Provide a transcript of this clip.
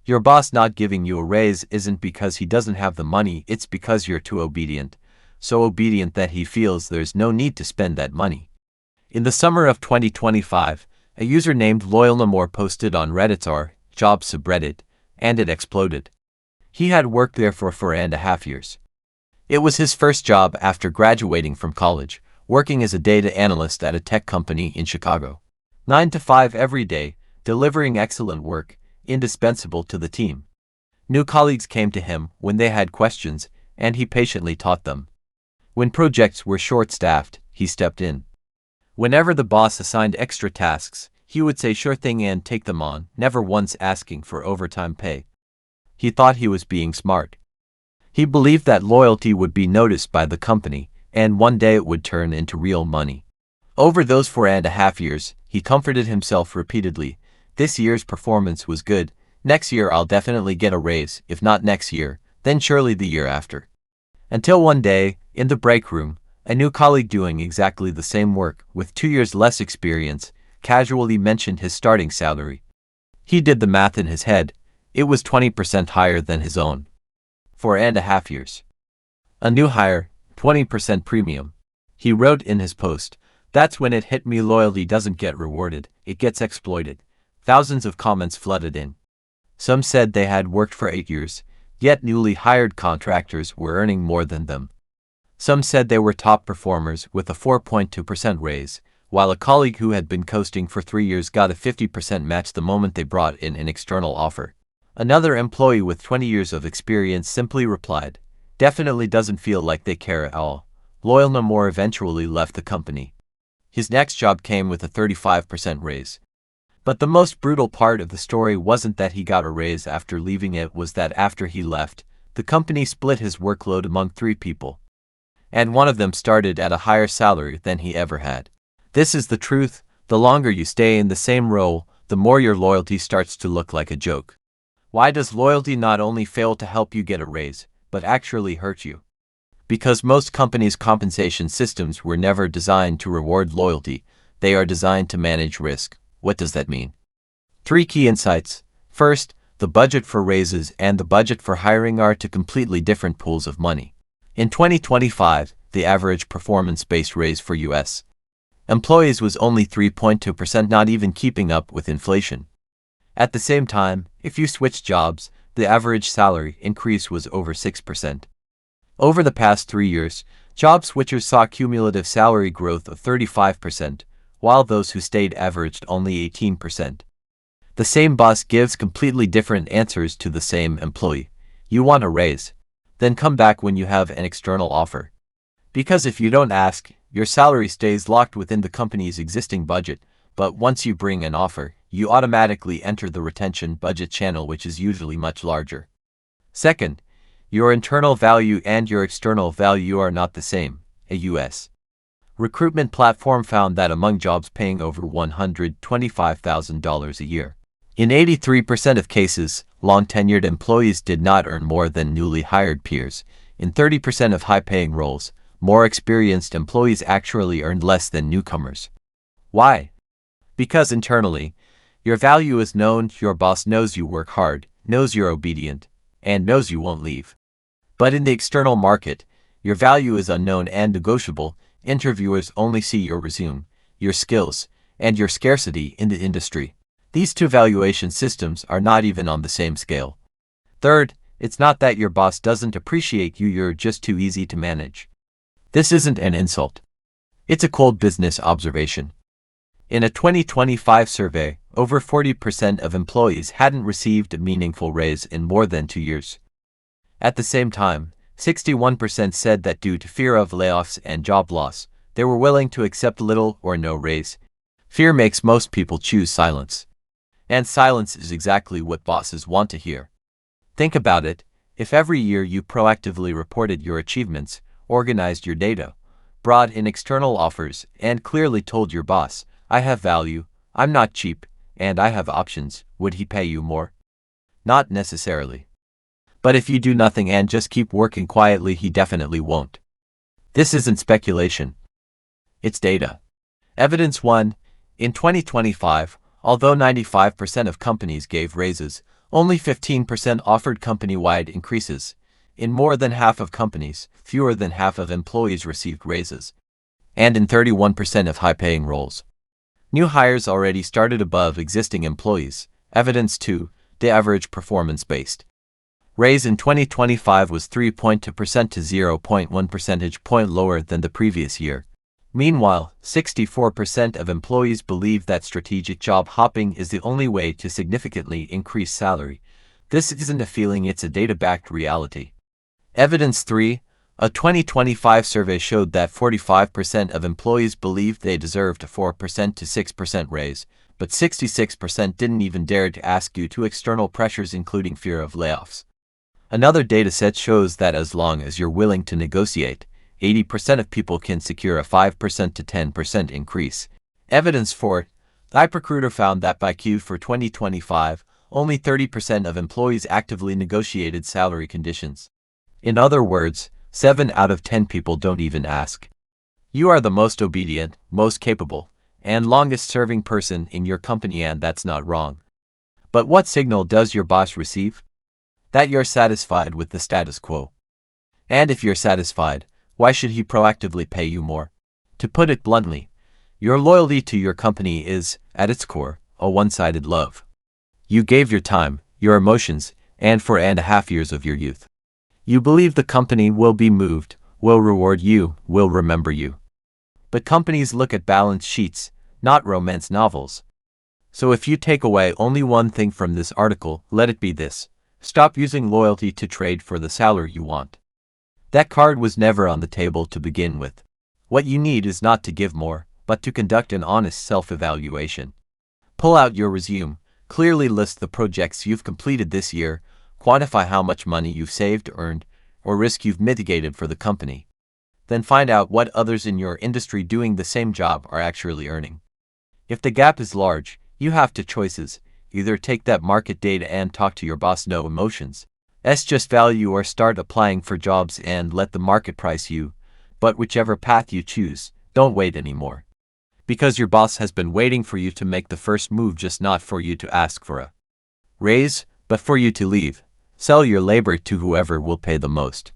Your boss not giving you a raise isn't because he doesn't have the money, it's because you're too obedient. So obedient that he feels there's no need to spend that money. In the summer of 2025, a user named LoyalNamor posted on Reddit's r/jobs subreddit, and it exploded. He had worked there for 4.5 years. It was his first job after graduating from college, working as a data analyst at a tech company in Chicago. 9 to 5 every day, delivering excellent work, indispensable to the team. New colleagues came to him when they had questions, and he patiently taught them. When projects were short-staffed, he stepped in. Whenever the boss assigned extra tasks, he would say sure thing and take them on, never once asking for overtime pay. He thought he was being smart. He believed that loyalty would be noticed by the company, and one day it would turn into real money. Over those 4.5 years, he comforted himself repeatedly. This year's performance was good. Next year I'll definitely get a raise, if not next year, then surely the year after. Until one day, in the break room, a new colleague doing exactly the same work, with 2 years less experience, casually mentioned his starting salary. He did the math in his head. It was 20% higher than his own. 4.5 years. A new hire, 20% premium. He wrote in his post, "That's when it hit me, loyalty doesn't get rewarded, it gets exploited." Thousands of comments flooded in. Some said they had worked for 8 years, yet newly hired contractors were earning more than them. Some said they were top performers with a 4.2% raise, while a colleague who had been coasting for 3 years got a 50% match the moment they brought in an external offer. Another employee with 20 years of experience simply replied, "Definitely doesn't feel like they care at all." LoyalNamor eventually left the company. His next job came with a 35% raise. But the most brutal part of the story wasn't that he got a raise after leaving, it was that after he left, the company split his workload among 3 people. And one of them started at a higher salary than he ever had. This is the truth: the longer you stay in the same role, the more your loyalty starts to look like a joke. Why does loyalty not only fail to help you get a raise, but actually hurt you? Because most companies' compensation systems were never designed to reward loyalty, they are designed to manage risk. What does that mean? 3 key insights. First, the budget for raises and the budget for hiring are two completely different pools of money. In 2025, the average performance-based raise for U.S. employees was only 3.2%, not even keeping up with inflation. At the same time, if you switch jobs, the average salary increase was over 6%. Over the past 3 years, job switchers saw cumulative salary growth of 35%, while those who stayed averaged only 18%. The same boss gives completely different answers to the same employee. You want a raise? Then come back when you have an external offer. Because if you don't ask, your salary stays locked within the company's existing budget, but once you bring an offer, you automatically enter the retention budget channel, which is usually much larger. Second, your internal value and your external value are not the same. A U.S. recruitment platform found that among jobs paying over $125,000 a year, in 83% of cases, long-tenured employees did not earn more than newly hired peers. In 30% of high-paying roles, more experienced employees actually earned less than newcomers. Why? Because internally, your value is known. Your boss knows you work hard, knows you're obedient, and knows you won't leave. But in the external market, your value is unknown and negotiable. Interviewers only see your resume, your skills, and your scarcity in the industry. These two valuation systems are not even on the same scale. Third, it's not that your boss doesn't appreciate you, you're just too easy to manage. This isn't an insult. It's a cold business observation. In a 2025 survey, over 40% of employees hadn't received a meaningful raise in more than 2 years. At the same time, 61% said that due to fear of layoffs and job loss, they were willing to accept little or no raise. Fear makes most people choose silence. And silence is exactly what bosses want to hear. Think about it: if every year you proactively reported your achievements, organized your data, brought in external offers, and clearly told your boss, "I have value, I'm not cheap, and I have options," would he pay you more? Not necessarily. But if you do nothing and just keep working quietly, he definitely won't. This isn't speculation. It's data. Evidence 1. In 2025, although 95% of companies gave raises, Only 15% offered company-wide increases. In more than half of companies, fewer than half of employees received raises. And in 31% of high-paying roles, new hires already started above existing employees. Evidence 2, the average performance-based raise in 2025 was 3.2% to 0.1 percentage point lower than the previous year. Meanwhile, 64% of employees believe that strategic job hopping is the only way to significantly increase salary. This isn't a feeling, it's a data-backed reality. Evidence 3, a 2025 survey showed that 45% of employees believed they deserved a 4% to 6% raise, but 66% didn't even dare to ask due to external pressures including fear of layoffs. Another dataset shows that as long as you're willing to negotiate, 80% of people can secure a 5% to 10% increase. Evidence 4, ZipRecruiter found that by Q4 for 2025, only 30% of employees actively negotiated salary conditions. In other words, 7 out of 10 people don't even ask. You are the most obedient, most capable, and longest-serving person in your company, and that's not wrong. But what signal does your boss receive? That you're satisfied with the status quo. And if you're satisfied, why should he proactively pay you more? To put it bluntly, your loyalty to your company is, at its core, a one-sided love. You gave your time, your emotions, and 4.5 years of your youth. You believe the company will be moved, will reward you, will remember you. But companies look at balance sheets, not romance novels. So if you take away only one thing from this article, let it be this: stop using loyalty to trade for the salary you want. That card was never on the table to begin with. What you need is not to give more, but to conduct an honest self-evaluation. Pull out your resume, clearly list the projects you've completed this year, quantify how much money you've saved, earned, or risk you've mitigated for the company. Then find out what others in your industry doing the same job are actually earning. If the gap is large, you have two choices: either take that market data and talk to your boss, no emotions, just value, or start applying for jobs and let the market price you. But whichever path you choose, don't wait anymore. Because your boss has been waiting for you to make the first move, just not for you to ask for a raise, but for you to leave. Sell your labor to whoever will pay the most.